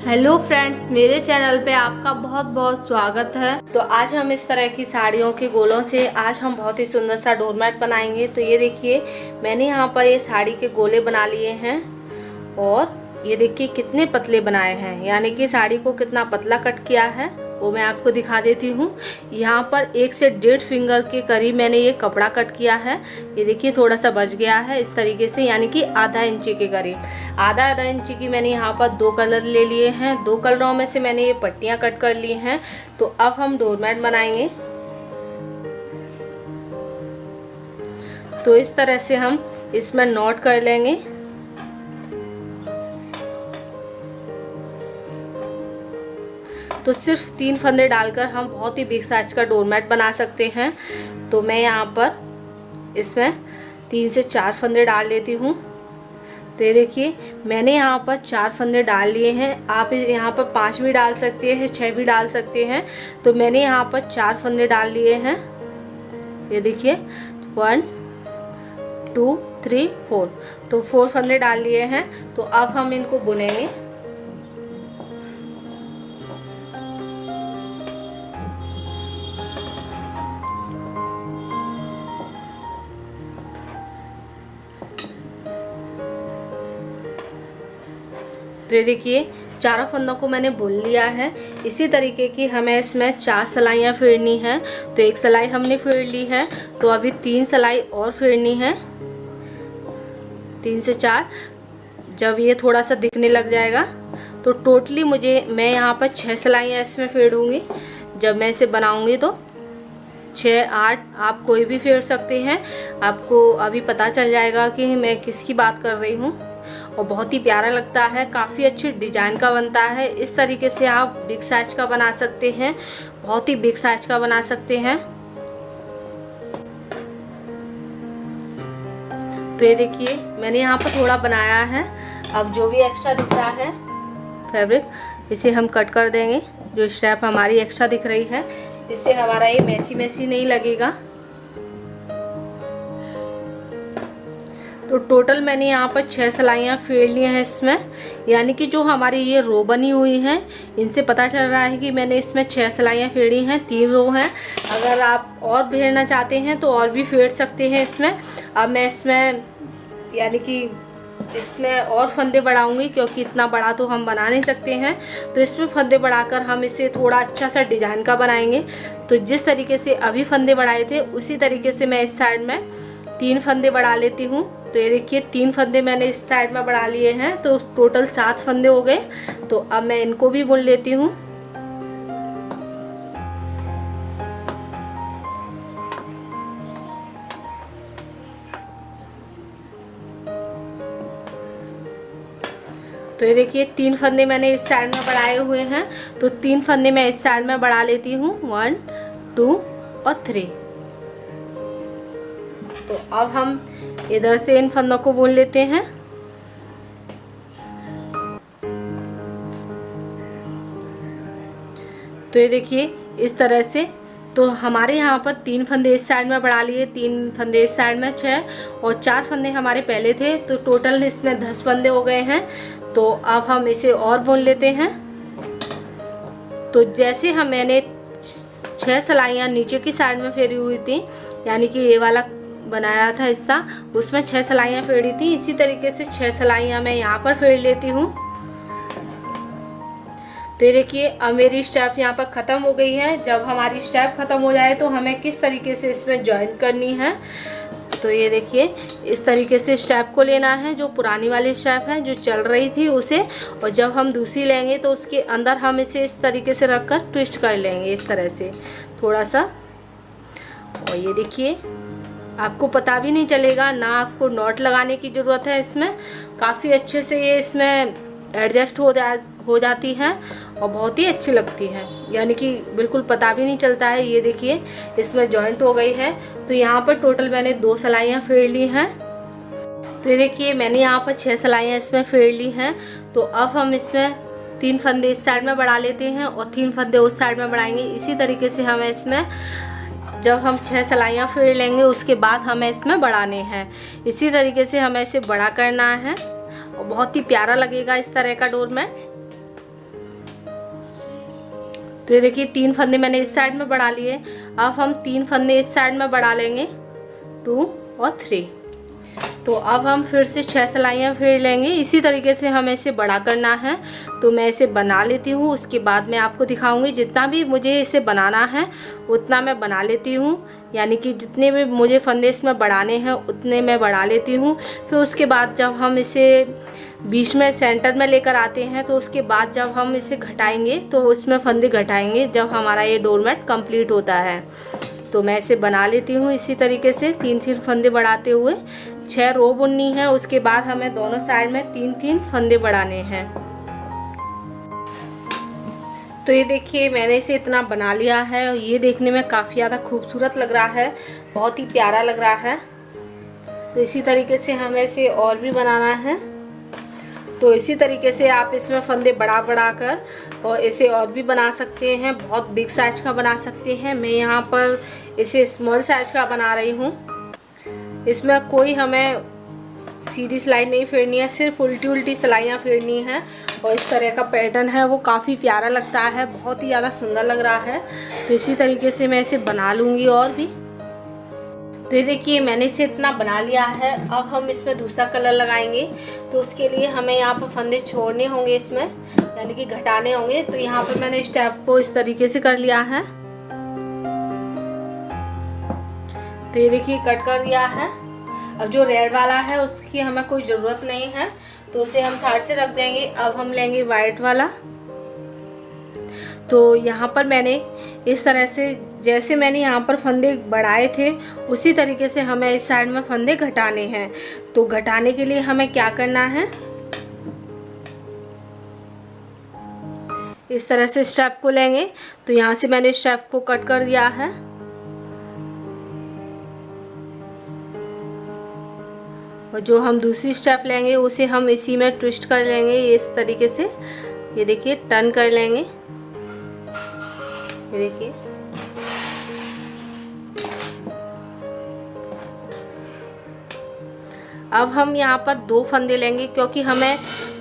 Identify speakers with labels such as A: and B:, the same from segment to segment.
A: Hello friends, मेरे channel पे आपका बहुत बहुत स्वागत है। तो आज हम इस तरह की साड़ियों के गोलों से आज हम बहुत ही सुंदर सा डोरमैट बनाएंगे। तो ये देखिए, मैंने यहाँ पर ये साड़ी के गोले बना लिए हैं और ये देखिए कितने पतले बनाए हैं, यानी कि साड़ी को कितना पतला कट किया है वो मैं आपको दिखा देती हूँ। यहाँ पर 1 से 1.5 फिंगर के करीब मैंने ये कपड़ा कट किया है। ये देखिए थोड़ा सा बच गया है इस तरीके से, यानी कि आधा इंची के करीब। आधा इंची की मैंने यहाँ पर 2 कलर ले लिए हैं। 2 कलरों में से मैंने ये पट्टियाँ कट कर ली हैं। तो अब हम डोरमैट बनाएंगे। तो इस तरह से हम इसमें नॉट कर लेंगे। तो सिर्फ 3 फंदे डालकर हम बहुत ही बिग साइज का डोरमैट बना सकते हैं। तो मैं यहाँ पर इसमें 3 से 4 फंदे डाल लेती हूँ। तो ये देखिए मैंने यहाँ पर 4 फंदे डाल लिए हैं। आप यहाँ पर 5 भी डाल सकते हैं, 6 भी डाल सकते हैं। तो मैंने यहाँ पर 4 फंदे डाल लिए हैं। ये देखिए 1 2 3 4, तो 4 फंदे डाल लिए हैं। तो अब हम इनको बुनेंगे। तो ये देखिए चारों फंदों को मैंने बुन लिया है। इसी तरीके की हमें इसमें 4 सिलाइयाँ फेरनी हैं। तो 1 सिलाई हमने फेर ली है, तो अभी 3 सिलाई और फेरनी है। 3 से 4, जब ये थोड़ा सा दिखने लग जाएगा तो टोटली मैं यहाँ पर 6 सिलाइयाँ इसमें फेरूँगी। जब मैं इसे बनाऊँगी तो 6 8 आप कोई भी फेर सकते हैं। आपको अभी पता चल जाएगा कि मैं किसकी बात कर रही हूँ। और बहुत ही प्यारा लगता है, काफ़ी अच्छी डिजाइन का बनता है। इस तरीके से आप बिग साइज का बना सकते हैं, बहुत ही बिग साइज का बना सकते हैं। तो ये देखिए मैंने यहाँ पर थोड़ा बनाया है। अब जो भी एक्स्ट्रा दिख रहा है फैब्रिक, इसे हम कट कर देंगे। जो स्ट्रैप हमारी एक्स्ट्रा दिख रही है, इससे हमारा ये मैसी नहीं लगेगा। तो टोटल मैंने यहाँ पर 6 सिलाइयाँ फेर ली हैं इसमें, यानी कि जो हमारी ये रो बनी हुई हैं इनसे पता चल रहा है कि मैंने इसमें 6 सिलाइयाँ फेरी हैं। 3 रो हैं। अगर आप और फेरना चाहते हैं तो और भी फेर सकते हैं इसमें। अब मैं इसमें यानी कि इसमें और फंदे बढ़ाऊंगी, क्योंकि इतना बड़ा तो हम बना नहीं सकते हैं। तो इसमें फंदे बढ़ाकर हम इसे थोड़ा अच्छा सा डिजाइन का बनाएंगे। तो जिस तरीके से अभी फंदे बढ़ाए थे उसी तरीके से मैं इस साइड में 3 फंदे बढ़ा लेती हूँ। तो ये देखिए 3 फंदे मैंने इस साइड में बढ़ा लिए हैं, तो टोटल 7 फंदे हो गए। तो अब मैं इनको भी बुन लेती हूँ। तो ये देखिए 3 फंदे मैंने इस साइड में बढ़ाए हुए हैं। तो 3 फंदे मैं इस साइड में बढ़ा लेती हूँ, 1 2 और 3। तो अब हम इधर से इन फंदों को बुन लेते हैं। तो ये देखिए इस तरह से। तो हमारे यहाँ पर 3 फंदे इस साइड में बढ़ा लिए, 3 फंदे इस साइड में, 6 और 4 फंदे हमारे पहले थे। तो टोटल इसमें 10 फंदे हो गए हैं। तो अब हम इसे और बुन लेते हैं। तो जैसे मैंने 6 सिलाइयाँ नीचे की साइड में फेरी हुई थी, यानी कि ये वाला बनाया था हिस्सा, उसमें 6 सिलाइयाँ फेरी थी। इसी तरीके से 6 सिलाइयाँ मैं यहाँ पर फेर लेती हूँ। तो ये देखिए अब मेरी स्टेप यहाँ पर ख़त्म हो गई है। जब हमारी स्टेप ख़त्म हो जाए तो हमें किस तरीके से इसमें जॉइंट करनी है। तो ये देखिए इस तरीके से स्टेप को लेना है। जो पुरानी वाली स्टेप है जो चल रही थी उसे, और जब हम दूसरी लेंगे तो उसके अंदर हम इसे इस तरीके से रखकर ट्विस्ट कर लेंगे, इस तरह से थोड़ा सा। और ये देखिए आपको पता भी नहीं चलेगा, ना आपको नॉट लगाने की ज़रूरत है। इसमें काफ़ी अच्छे से ये इसमें एडजस्ट हो जाती है और बहुत ही अच्छी लगती है, यानी कि बिल्कुल पता भी नहीं चलता है। ये देखिए इसमें जॉइंट हो गई है। तो यहाँ पर टोटल मैंने 2 सिलाइयाँ फेर ली हैं। तो ये देखिए मैंने यहाँ पर 6 सिलाइयाँ इसमें फेर ली हैं। तो अब हम इसमें 3 फंदे इस साइड में बढ़ा लेते हैं और 3 फंदे उस साइड में बढ़ाएंगे। इसी तरीके से हमें इसमें जब हम 6 सिलाइयाँ फेर लेंगे उसके बाद हमें इसमें बढ़ाने हैं। इसी तरीके से हमें इसे बड़ा करना है और बहुत ही प्यारा लगेगा इस तरह का डोरमैट। तो ये देखिए 3 फंदे मैंने इस साइड में बढ़ा लिए। अब हम 3 फंदे इस साइड में बढ़ा लेंगे, 2 और 3। तो अब हम फिर से 6 सिलाइयाँ फेर लेंगे। इसी तरीके से हमें इसे बड़ा करना है। तो मैं इसे बना लेती हूँ, उसके बाद मैं आपको दिखाऊंगी। जितना भी मुझे इसे बनाना है उतना मैं बना लेती हूँ, यानी कि जितने भी मुझे फंदे इसमें बढ़ाने हैं उतने मैं बढ़ा लेती हूँ। फिर उसके बाद जब हम इसे बीच में सेंटर में लेकर आते हैं तो उसके बाद जब हम इसे घटाएंगे तो उसमें फंदे घटाएंगे जब हमारा ये डोरमेट कंप्लीट होता है। तो मैं इसे बना लेती हूँ इसी तरीके से 3-3 फंदे बढ़ाते हुए। 6 रो बुननी है, उसके बाद हमें दोनों साइड में 3-3 फंदे बढ़ाने हैं। तो ये देखिए मैंने इसे इतना बना लिया है और ये देखने में काफ़ी ज़्यादा खूबसूरत लग रहा है, बहुत ही प्यारा लग रहा है। तो इसी तरीके से हमें इसे और भी बनाना है। तो इसी तरीके से आप इसमें फंदे बढ़ा कर और इसे और भी बना सकते हैं। बहुत बिग साइज का बना सकते हैं। मैं यहाँ पर इसे स्मॉल साइज का बना रही हूँ। इसमें कोई हमें सीधी सिलाई नहीं फेरनी है, सिर्फ उल्टी उल्टी सिलाइयाँ फेरनी है। और इस तरह का पैटर्न है वो काफ़ी प्यारा लगता है, बहुत ही ज़्यादा सुंदर लग रहा है। तो इसी तरीके से मैं इसे बना लूँगी और भी। तो ये देखिए मैंने इसे इतना बना लिया है। अब हम इसमें दूसरा कलर लगाएंगे। तो उसके लिए हमें यहाँ पर फंदे छोड़ने होंगे इसमें, यानी कि घटाने होंगे। तो यहाँ पर मैंने स्टेप को इस तरीके से कर लिया है। तो ये देखिए कट कर दिया है। अब जो रेड वाला है उसकी हमें कोई ज़रूरत नहीं है, तो उसे हम साइड से रख देंगे। अब हम लेंगे वाइट वाला। तो यहाँ पर मैंने इस तरह से, जैसे मैंने यहाँ पर फंदे बढ़ाए थे उसी तरीके से हमें इस साइड में फंदे घटाने हैं। तो घटाने के लिए हमें क्या करना है, इस तरह से स्टेप को लेंगे। तो यहाँ से मैंने स्टेप को कट कर दिया है। और जो हम दूसरी स्टेप लेंगे उसे हम इसी में ट्विस्ट कर लेंगे इस तरीके से। ये देखिए टर्न कर लेंगे, ये देखिए। अब हम यहाँ पर 2 फंदे लेंगे, क्योंकि हमें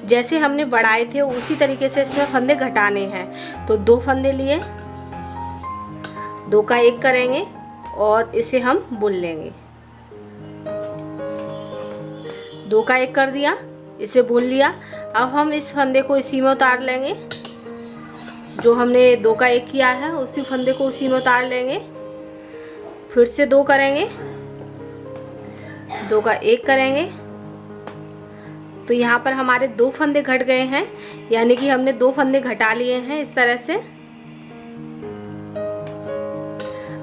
A: जैसे हमने बढ़ाए थे उसी तरीके से इसमें फंदे घटाने हैं। तो 2 फंदे लिए, 2 का 1 करेंगे और इसे हम बुन लेंगे। 2 का 1 कर दिया, इसे बुन लिया। अब हम इस फंदे को इसी में उतार लेंगे। जो हमने 2 का 1 किया है उसी फंदे को उसी में उतार लेंगे। फिर से 2 करेंगे, 2 का 1 करेंगे। तो यहाँ पर हमारे 2 फंदे घट गए हैं, यानी कि हमने 2 फंदे घटा लिए हैं इस तरह से।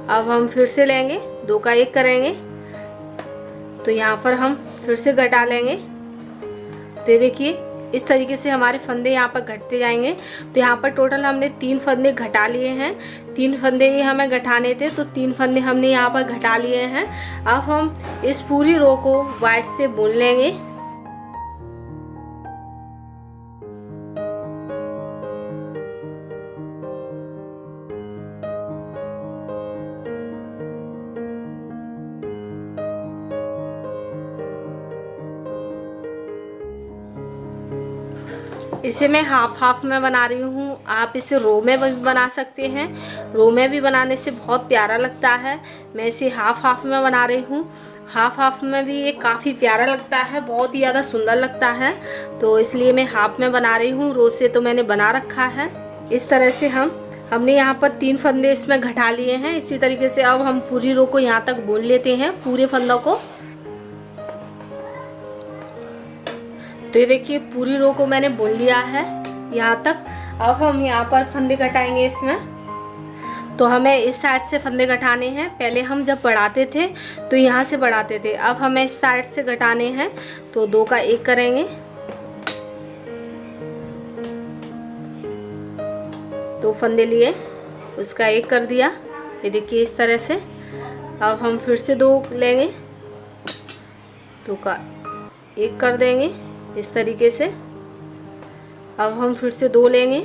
A: अब हम फिर से लेंगे, 2 का 1 करेंगे। तो यहाँ पर हम फिर से घटा लेंगे। तो देखिए इस तरीके से हमारे फंदे यहाँ पर घटते जाएंगे। तो यहाँ पर टोटल हमने 3 फंदे घटा लिए हैं। 3 फंदे ही हमें घटाने थे, तो 3 फंदे हमने यहाँ पर घटा लिए हैं। अब हम इस पूरी रो को वाइट से बुन लेंगे। इसे मैं हाफ में बना रही हूँ। आप इसे रो में भी बना सकते हैं। रो में भी बनाने से बहुत प्यारा लगता है। मैं इसे हाफ में बना रही हूँ। हाफ में भी ये काफ़ी प्यारा लगता है, बहुत ही ज़्यादा सुंदर लगता है। तो इसलिए मैं हाफ में बना रही हूँ। रो से तो मैंने बना रखा है। इस तरह से हमने यहाँ पर 3 फंदे इसमें घटा लिए हैं। इसी तरीके से अब हम पूरी रो को यहाँ तक बुन लेते हैं, पूरे फंदों को। तो ये देखिए पूरी रो को मैंने बुन लिया है यहाँ तक। अब हम यहाँ पर फंदे घटाएंगे इसमें। तो हमें इस साइड से फंदे घटाने हैं। पहले हम जब बढ़ाते थे तो यहाँ से बढ़ाते थे, अब हमें इस साइड से घटाने हैं। तो 2 का 1 करेंगे, 2 फंदे लिए, उसका 1 कर दिया। ये देखिए इस तरह से। अब हम फिर से 2 लेंगे, 2 का 1 कर देंगे इस तरीके से। अब हम फिर से 2 लेंगे,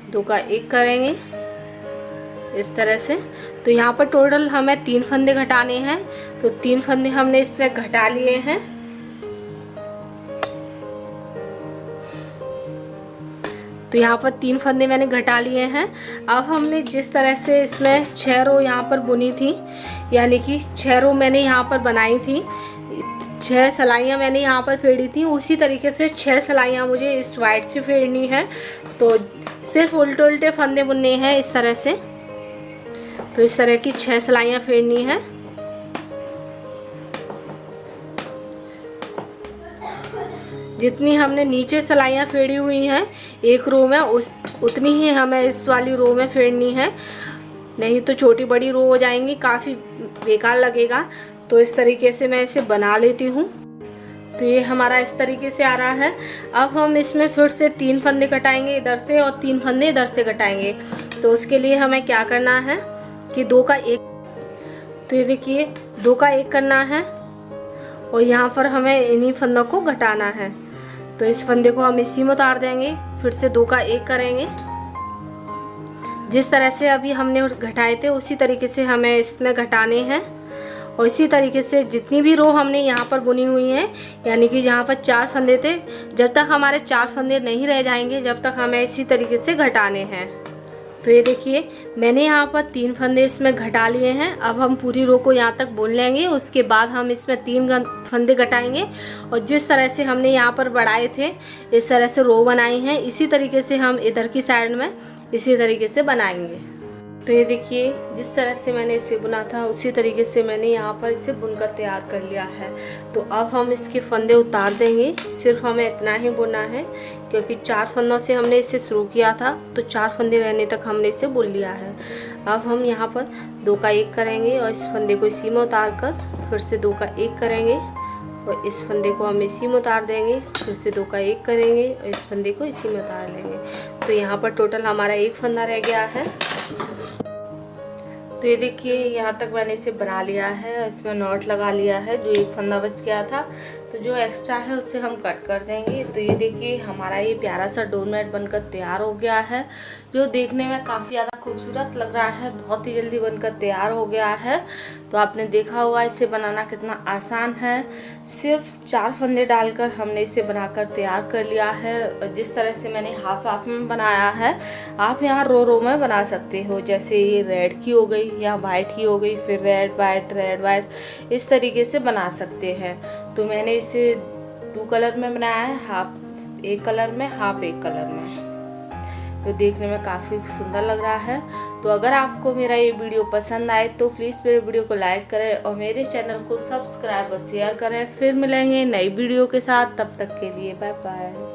A: 2 का 1 करेंगे इस तरह से। तो यहाँ पर टोटल हमें 3 फंदे घटाने हैं। तो 3 फंदे हमने इसमें घटा लिए हैं। तो यहाँ पर 3 फंदे मैंने घटा लिए हैं। अब हमने जिस तरह से इसमें 6 रो यहाँ पर बुनी थी, यानी कि 6 रो मैंने यहाँ पर बनाई थी, 6 सिलाइयाँ मैंने यहाँ पर फेरी थी, उसी तरीके से 6 सिलाइयाँ मुझे इस वाइट से फेरनी है। तो सिर्फ उल्टे उल्टे फंदे बुनने हैं इस तरह से। तो इस तरह की 6 सिलाइयाँ फेरनी है। जितनी हमने नीचे सिलाइयाँ फेरी हुई हैं एक रो में, उतनी ही हमें इस वाली रो में फेरनी है, नहीं तो छोटी बड़ी रो हो जाएंगी, काफ़ी बेकार लगेगा। तो इस तरीके से मैं इसे बना लेती हूँ। तो ये हमारा इस तरीके से आ रहा है। अब हम इसमें फिर से 3 फंदे कटाएंगे इधर से और 3 फंदे इधर से कटाएंगे। तो उसके लिए हमें क्या करना है कि 2 का 1, तो ये देखिए 2 का 1 करना है और यहाँ पर हमें इन्हीं फंदों को घटाना है। तो इस फंदे को हम इसी में उतार देंगे, फिर से 2 का 1 करेंगे। जिस तरह से अभी हमने घटाए थे उसी तरीके से हमें इसमें घटाने हैं। और इसी तरीके से जितनी भी रो हमने यहाँ पर बुनी हुई हैं, यानी कि जहाँ पर 4 फंदे थे, जब तक हमारे 4 फंदे नहीं रह जाएंगे जब तक हमें इसी तरीके से घटाने हैं। तो ये देखिए मैंने यहाँ पर 3 फंदे इसमें घटा लिए हैं। अब हम पूरी रो को यहाँ तक बुन लेंगे, उसके बाद हम इसमें 3 फंदे घटाएंगे और जिस तरह से हमने यहाँ पर बढ़ाए थे इस तरह से रो बनाई हैं, इसी तरीके से हम इधर की साइड में इसी तरीके से बनाएंगे। तो ये देखिए जिस तरह से मैंने इसे बुना था उसी तरीके से मैंने यहाँ पर इसे बुनकर तैयार कर लिया है। तो अब हम इसके फंदे उतार देंगे। सिर्फ हमें इतना ही बुनना है क्योंकि 4 फंदों से हमने इसे शुरू किया था, तो 4 फंदे रहने तक हमने इसे बुन लिया है। अब हम यहाँ पर 2 का 1 करेंगे और इस फंदे को इसी में उतार कर फिर से 2 का 1 करेंगे और इस फंदे को हम इसी में उतार देंगे, फिर से 2 का 1 करेंगे और इस फंदे को इसी में उतार लेंगे। तो यहाँ पर टोटल हमारा 1 फंदा रह गया है। तो ये देखिए यहाँ तक मैंने इसे बना लिया है और इसमें नॉट लगा लिया है। जो 1 फंदा बच गया था तो जो एक्स्ट्रा है उससे हम कट कर देंगे। तो ये देखिए हमारा ये प्यारा सा डोरमेट बनकर तैयार हो गया है, जो देखने में काफ़ी ज़्यादा खूबसूरत लग रहा है। बहुत ही जल्दी बनकर तैयार हो गया है। तो आपने देखा होगा इसे बनाना कितना आसान है। सिर्फ 4 फंदे डालकर हमने इसे बनाकर तैयार कर लिया है। और जिस तरह से मैंने हाफ में बनाया है, आप यहाँ रो में बना सकते हो। जैसे ये रेड की हो गई या वाइट की हो गई, फिर रेड वाइट, इस तरीके से बना सकते हैं। तो मैंने इसे 2 कलर में बनाया है, हाफ एक कलर में, हाफ एक कलर में। तो देखने में काफ़ी सुंदर लग रहा है। तो अगर आपको मेरा ये वीडियो पसंद आए तो प्लीज़ मेरे वीडियो को लाइक करें और मेरे चैनल को सब्सक्राइब और शेयर करें। फिर मिलेंगे नई वीडियो के साथ, तब तक के लिए बाय बाय।